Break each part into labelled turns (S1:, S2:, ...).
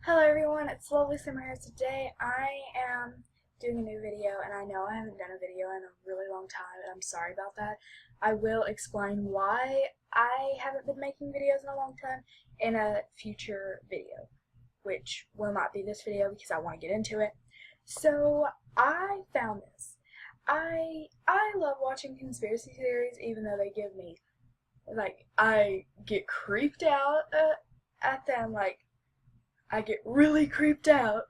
S1: Hello everyone, it's Lovely Summer here. Today I am doing a new video, and I know I haven't done a video in a really long time, and I'm sorry about that. I will explain why I haven't been making videos in a long time in a future video, which will not be this video because I want to get into it. So I found this. I love watching conspiracy theories, even though they give me, I get creeped out at them, I get really creeped out,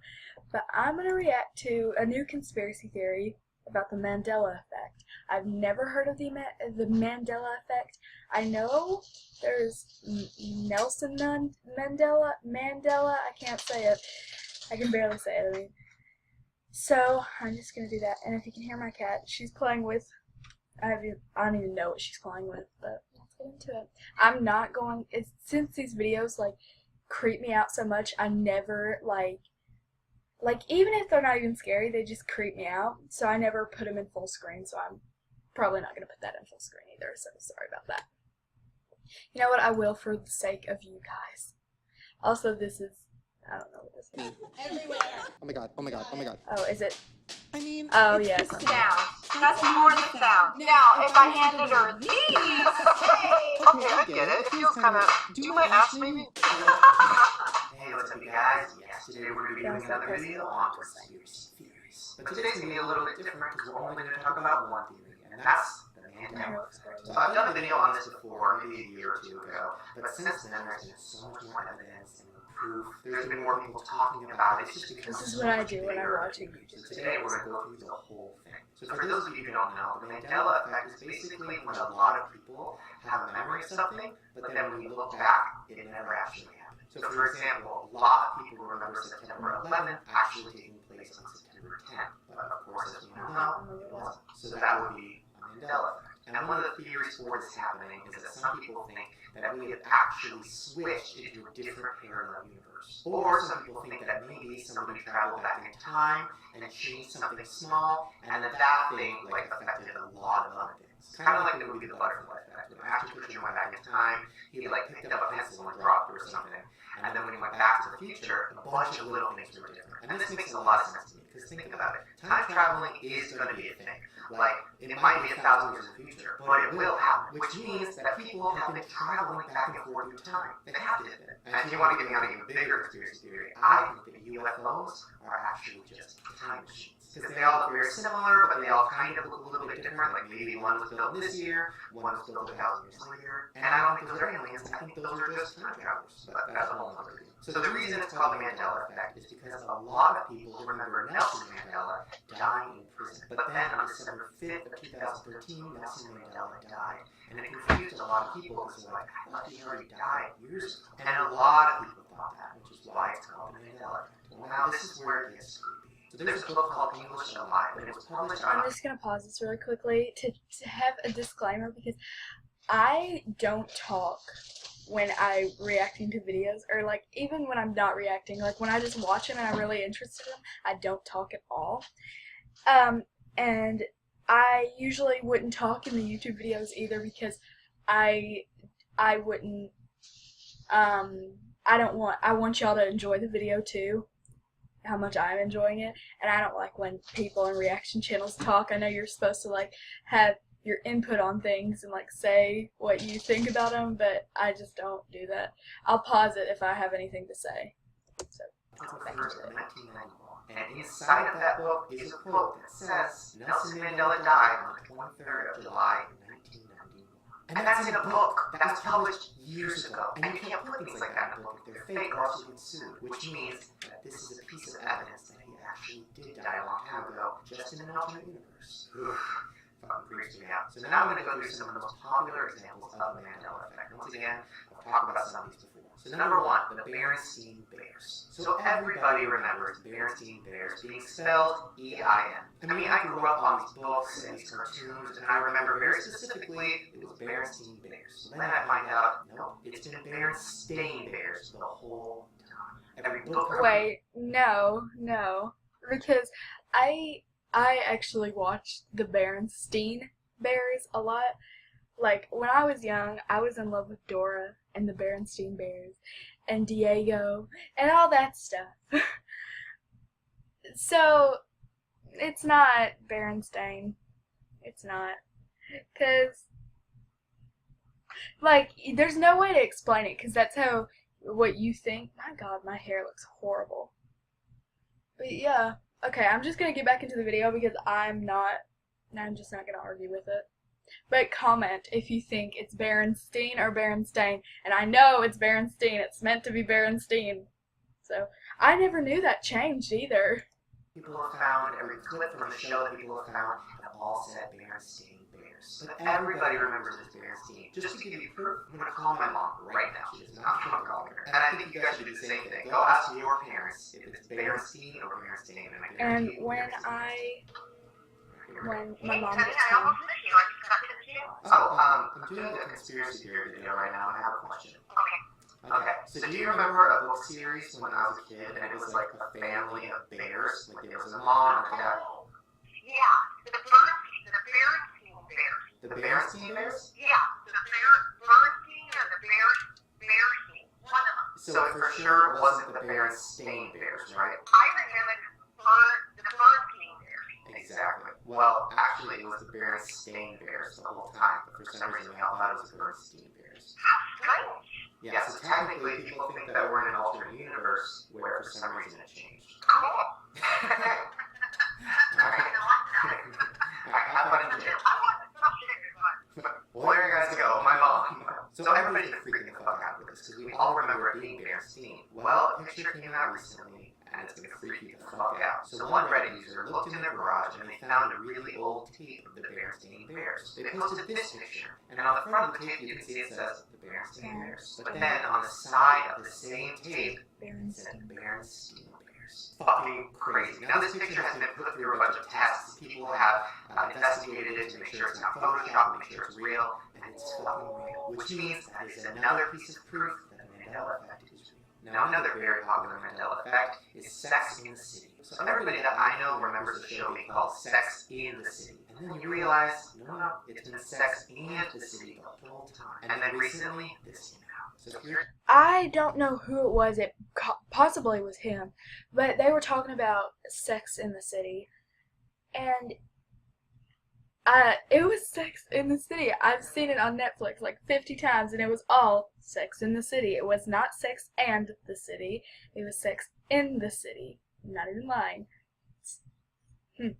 S1: but I'm going to react to a new conspiracy theory about the Mandela effect. I've never heard of the Mandela effect. I know there's Nelson Mandela, I can't say it. I can barely say it, So, I'm just going to do that, and if you can hear my cat, she's playing with, I don't even know what she's playing with, but let's get into it. I'm not going, since these videos, creep me out so much, I never, even if they're not even scary, they just creep me out, so I never put them in full screen, so I'm probably not going to put that in full screen either, so sorry about that. You know what, I will for the sake of you guys. Also, this is, I don't know what this is.
S2: Everywhere. Oh my god, oh my god, oh my god.
S1: Oh, is it?
S2: Oh
S1: yes.
S3: Sound. That's more than sound. Now, if I handed her these, okay, I get it. It feels kind of. Do you mind ask maybe?
S4: Hey, what's up, you guys? Yes, today we're going to be doing another video on conspiracy theories. But today's going to be a little bit different because we're only going to talk about one theory, and that's the Mandela effect. So I've done a video on this before, maybe a year or two ago, but since then there's been so much more evidence and proof. There's been more people talking about it. It's just because
S1: this is what I do when I'm watching YouTube.
S4: So today we're going to go through the whole thing. So for those of you who don't know, the Mandela effect is basically when a lot of people have a memory of something, but then when you look back, it never actually happened. So for example, a lot of people remember September 11th actually taking place on September 10th, but of course, as we know, it wasn't. So that would be a Mandela effect. And one of the theories for this happening is that some people think that we have actually switched into a different parallel universe. Or some people think that maybe somebody traveled back in time and changed something small, and that thing affected a lot of other things. Kind of like the movie The Butterfly Effect. When Ashton Kutcher went back in time, he picked up a pencil and dropped it or something. And then when he went back to the future, a bunch of little things were different. And this makes a lot of sense to me, because think about it. Time traveling is going to be a thing. It might be 1,000 years in the future, but it will happen. Which means that people have been traveling back and forth through time. They have to have been. And if you want to get me on an even bigger conspiracy theory, I think that UFOs are actually just time machines. Because they all look very similar, but they all kind of look a little bit different. Like maybe one was built this year, one was built 1,000 years later. And I don't think those are aliens, I think those are just time travelers. But that's a whole other reason. So the reason it's called the Mandela effect is because a lot of people remember Nelson Mandela dying in prison. But then on December 5th of 2013, Nelson Mandela died. And it confused a lot of people because they're like, I thought he already died years ago. And a lot of people thought that, which is why it's called the Mandela effect. Well, now this is where it gets creepy. So there's a book called English Alive, and it was published on...
S1: I'm just going to pause this really quickly to have a disclaimer, because I don't talk when I'm reacting to videos, or even when I'm not reacting, when I just watch them and I'm really interested in them, I don't talk at all. And I usually wouldn't talk in the YouTube videos either, because I wouldn't, I want y'all to enjoy the video too, how much I'm enjoying it, and I don't like when people in reaction channels talk. I know you're supposed to have your input on things and say what you think about them, but I just don't do that. I'll pause it if I have anything to say. So,
S4: back to it. 1991. And inside of that book is a quote that says Nelson Mandela died on the 23rd of July in 1991. And that's in a book that was published years ago. And you can't put things like that in a book if they're fake, or else you get sued. Which means that this is a piece of evidence that he actually did die a long time ago, just in an alternate universe. Fucking freaks me out. So now I'm going to go through some of the most popular examples of the Mandela effect. Once again, I've talked about some of these before. So number one, the Berenstain Bears. So everybody remembers Berenstain Bears being spelled E-I-N. I mean, I grew up on these books and these cartoons, and I remember very specifically it was Berenstain Bears. So then I find out, no, it's been Berenstain Bears the whole time. Every book...
S1: Wait, no, because I actually watched the Berenstain Bears a lot. When I was young, I was in love with Dora and the Berenstain Bears. and Diego and all that stuff. So it's not Berenstain. It's not. Because, like, there's no way to explain it, because that's how, what you think. My God, my hair looks horrible. But yeah. Okay, I'm just going to get back into the video because I'm just not going to argue with it. But comment if you think it's Berenstain or Berenstain. And I know it's Berenstain. It's meant to be Berenstain. So, I never knew that changed either.
S4: People have found, every clip from the show that people have found, have all said Berenstain Bears. But everybody remembers it as Berenstain. Just to give you proof, I'm going to call my mom right now. She does not want to call me. And I think you guys should do the same thing. Go ask your parents if it's Berenstain or Berenstain.
S1: And when my mom gets
S3: I
S1: home.
S3: almost missed you. I just got to you.
S4: I'm doing a conspiracy theory video right now. I have a question. Okay, so do you remember a book series when I was a kid, and it was like a family of bears? Like there was a mom and a dad.
S3: Yeah, the Berenstain Bears.
S4: The Berenstain Bears?
S3: Yeah, the Berenstain or the Berenstain. One of them.
S4: So it for sure wasn't the Berenstain Bears, right?
S3: I remember the Berenstain Bears.
S4: Exactly. Well, actually, it was the Berenstain Bears the whole time, but for some reason we all thought it was the Berenstain Bears.
S3: How strange.
S4: Yeah, so technically people think that we're in an alternate universe where for some reason it changed.
S3: Cool.
S4: Alright, have fun in the gym. Well, there you guys go, my mom. So everybody's freaking the fuck out with this because we all remember it being Berenstain. Well, a picture came out recently, and it's gonna freak you the fuck out. So one Reddit user looked in their garage and they found a really old tape of the Berenstain Bears. They posted this picture, and on the front of the tape you can see it says the Berenstain Bears. But then on the side of the same tape, it said Berenstain Bears. Fucking crazy. Now this picture has been put through a bunch of tests. People have investigated it to make sure it's not Photoshop, make sure it's real, and it's fucking real. Which means that is another piece of proof that the Mandela effect is real. Now another very popular Mandela effect is Sex in the City. So everybody that I know remembers the show being called Sex in the City. And then you realize, no, it's been Sex and the City the whole time. And then recently, this came out. So here,
S1: I don't know who it was. It possibly was him. But they were talking about Sex in the City. And it was Sex in the City. I've seen it on Netflix like 50 times, and it was all Sex in the City. It was not Sex and the City. It was Sex in the City. I'm not even lying. And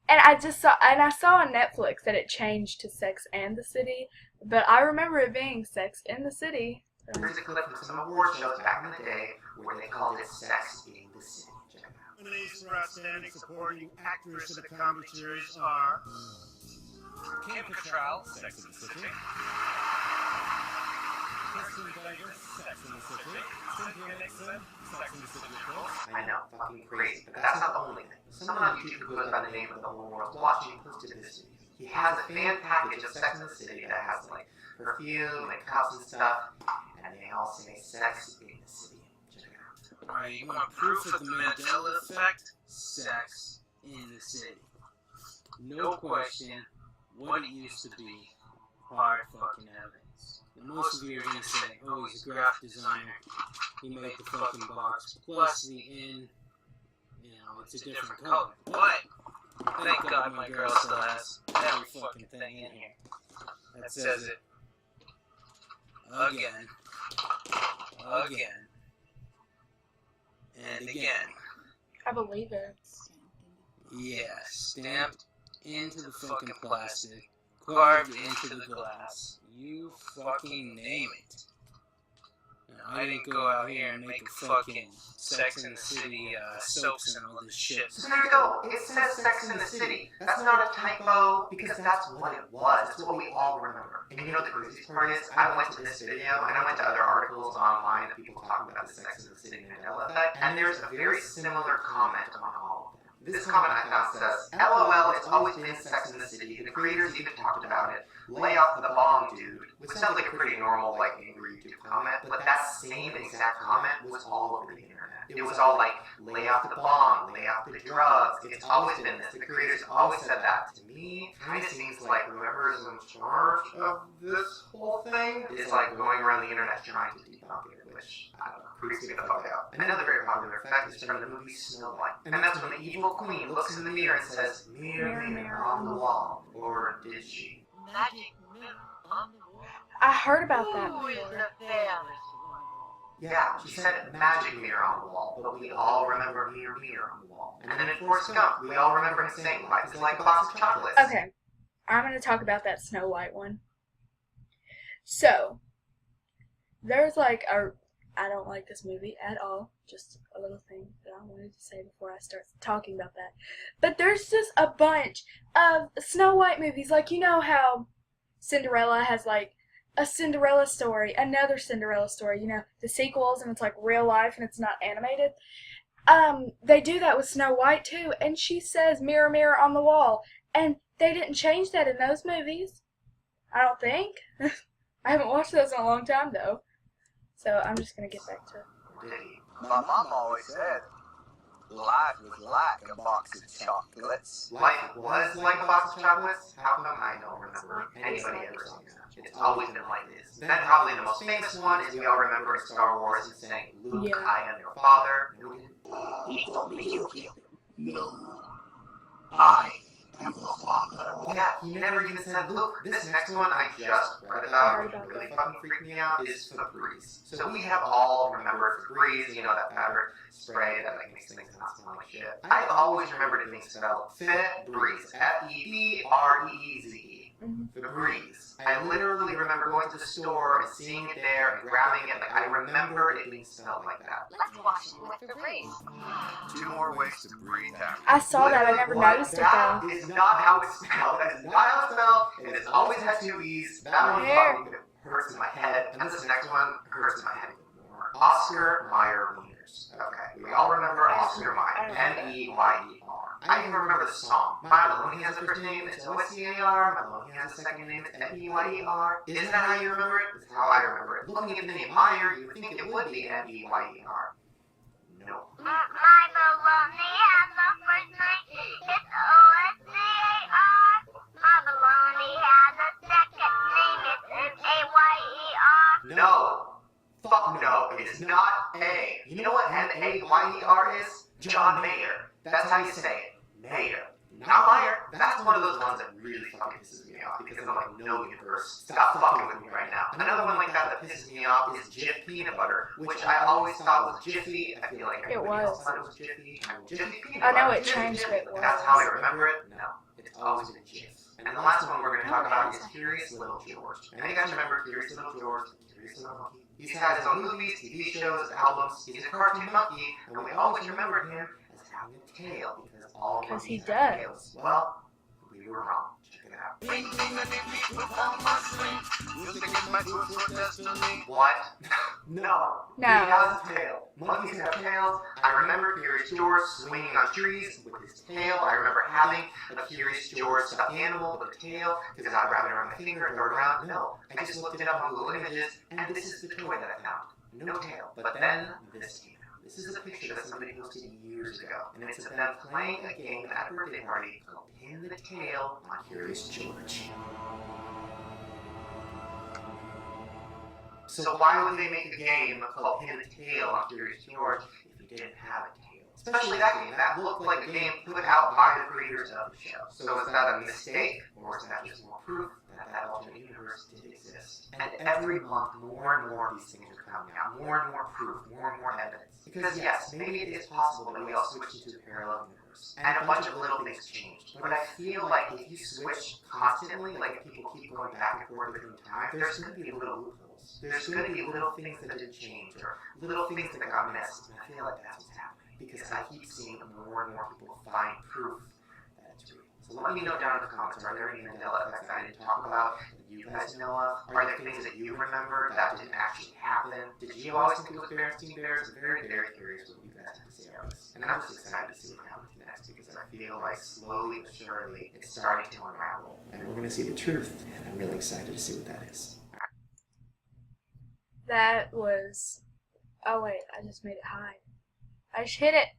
S1: I saw on Netflix that it changed to Sex and the City, but I remember it being Sex in the City. So.
S4: here's a clip from some award shows back in the day where they called it Sex in the City. Check it out.
S5: Nominees for Outstanding Supporting Actress in a Comedy Series are Kim Cattrall, Sex and the City, Kristen Davis, Sex and the City, Cynthia Nixon, Sex and the City, of course.
S4: I know, fucking crazy, but that's not the only thing. Someone on YouTube who goes by the name of The Whole World's Watching posted this video. He has a fan package of Sex in the City that has like perfume and cups and stuff, and they all say Sex in the City. Check it out.
S5: Alright, you want proof of the Mandela effect? Sex in the City. No question, what it used to be, hard fucking evidence. And most of you are going to say, oh, he's a graphic designer, he made the fucking box, plus the in, you know, it's a different color. But, thank God my girl still has every fucking thing in here that says it again, and again.
S1: I believe it.
S5: Yeah, stamped into the fucking plastic, carved into the glass. You fucking name it. Now, I didn't go out here and make a fucking Sex in the City soaps and all this shit.
S4: So there you go. It says Sex in the City. That's not a typo because that's what it was. It's what we all remember. And you know the craziest part is, I went to this video and I went to other articles online of people talking about the Sex in the City Mandela effect, and there's a very similar comment on all of them. This comment I found says, LOL, it's always been Sex in the City. The creators even talked about it. Lay off the bomb, dude. Which sounds like a pretty normal, like, angry YouTube comment, but that same exact comment was all over the internet. It was all like, lay off the bomb, lay off the drugs. It's always been this. The creators always said that. To me, kind of seems like whoever's in charge of this whole thing is like going around the internet trying to debunk pumpkin, which, I don't know, freaks me the fuck out. Another very popular effect is from the movie Snow White. And that's when the evil queen looks in the mirror and says, "Mirror, mirror on the wall." Or did she?
S3: Magic mirror on the wall.
S1: I heard about that
S3: Who is
S1: before.
S3: the fairest one?
S4: Yeah, she said magic mirror on the wall, but we all remember mirror, mirror on the wall. And then in Forrest Gump, we all remember him saying, "Life is like a box of chocolates."
S1: Okay, I'm going to talk about that Snow White one. So, there's like I don't like this movie at all. Just a little thing that I wanted to say before I start talking about that. But there's just a bunch of Snow White movies. Like, you know how Cinderella has like a Cinderella story, another Cinderella story, you know, the sequels, and it's like real life and it's not animated. They do that with Snow White too, and she says "mirror, mirror on the wall," and they didn't change that in those movies. I don't think. I haven't watched those in a long time though, so I'm just gonna get back to it.
S6: My mom always said life was like a box of chocolates.
S4: Life was like a box of chocolates? How come I don't remember anybody ever saying that? It's always been like this. Then probably the most famous one is we all remember in Star Wars and saying, "Luke,
S1: Yeah.
S4: I am your father." No, we didn't.
S6: He told me you killed him. No. I am the father.
S4: Yeah, he never even said Luke. This next one I just read about, which really fucking freaked me out, is Febreze. So we have all remembered Febreze, you know, that powder spray that like makes things not smell like shit. I've always remembered it being spelled Febreze. F-E-B-R-E-E-Z-E. Febreze. I literally remember going to the store and seeing it there and grabbing it. Like, I remember it being spelled like that.
S3: Let's wash it with Febreze.
S6: 2 more ways to breathe out.
S1: I saw that. I never
S4: Literally,
S1: noticed it
S4: that
S1: though.
S4: is not how it's spelled. That is not how it's spelled. It has always had 2 E's. That one fucking hurts in my head. And this next one hurts in my head even more. Oscar Mayer Wieners. Okay, we all remember Oscar Mayer. M-E-Y-E-R. I even remember the song. My Maloney has a first name, it's O-S-C-A-R. Maloney has a second name, it's M-E-Y-E-R. Isn't that how you remember it? It's how I remember it. Looking at the name Meyer, you would think it would be M-E-Y-E-R. No.
S7: My baloney has a first name, it's O-S-C-A-R. My baloney has a second name, it's M-A-Y-E-R.
S4: No. Fuck no, it is not A. You know what M-A-Y-E-R is? John Mayer. That's how you say it. Mayer. Not Meyer. That's one of those ones that really fucking pisses me off because I'm like, no universe, stop fucking with me right now. Another one like that pisses me off is Jif peanut butter, which I always thought was Jiffy. I feel like everybody else thought it was Jiffy. Jiffy peanut butter.
S1: I know it changed, but it was.
S4: That's how I remember it? No. It's always been Jif. And the last one we're going to talk about is Curious Little George. I think you guys remember Curious Little George, Curious Little Monkey. He has his own movies, TV shows, albums. He's a cartoon monkey, and we always remembered him as having a tail because all monkeys have tails. Well, we were wrong. Check it out. What? No.
S1: No.
S4: He has a tail. Monkeys have tails. I remember Curious George swinging on trees with his tail. I remember having a Curious George stuffed animal with a tail because I'd wrap it around my finger and throw it around. No. I just looked it up on Google Images, and this is the toy that I found. No tail. But then this came out. This is a picture that somebody posted years ago, and it's of them playing a game at a birthday party called Pin the Tail on Curious George. So why would they make a game called Pin the Tail on Curious George if you didn't have a tail? Especially that game, that looked like a game put out by the creators of the show. So is that a mistake, or is that just more proof that that alternate universe did exist? And every month, more and more of these things are coming out. More and more proof, more and more evidence. Because yes, maybe it is possible that we all switched into a parallel universe, and a bunch of little things changed. But I feel like if you switch constantly, like if people keep going back and forth between time, there's going to be little loopholes. There's going to be little things that didn't change, or little things that got missed. And I feel like that's what's happening. Because I keep seeing more and more people find proof that it's real. So let me know down in the comments, are there any Mandela effects that I didn't talk about that you guys know of? Are there things that you remember that didn't actually happen? Did you always think it was Berenstein Bears? I'm very, very curious what you guys have to say about this. And I'm just excited to see what happens next because I feel like slowly but surely it's starting to unravel. And we're going to see the truth, and I'm really excited to see what that is.
S1: That was... Oh wait, I just made it high. I just hit it.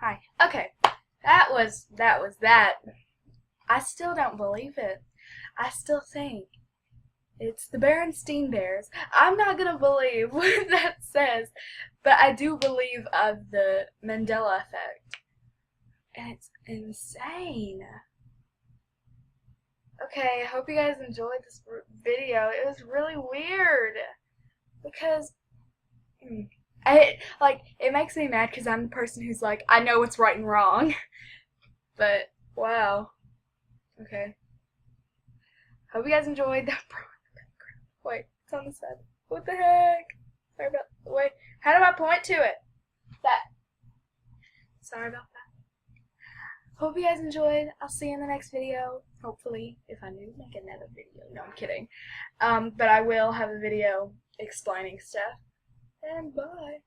S1: Hi. Okay. That was that. I still don't believe it. I still think It's the Berenstein Bears. I'm not gonna believe what that says, but I do believe of the Mandela effect. And it's insane. Okay, I hope you guys enjoyed this video. It was really weird because it makes me mad because I'm the person who's like, I know what's right and wrong. But wow. Okay. Hope you guys enjoyed that. Wait, it's on the side. What the heck? Sorry about. Wait, how do I point to it? That. Sorry about that. Hope you guys enjoyed. I'll see you in the next video. Hopefully, if I do make another video. No, I'm kidding. But I will have a video explaining stuff. And bye.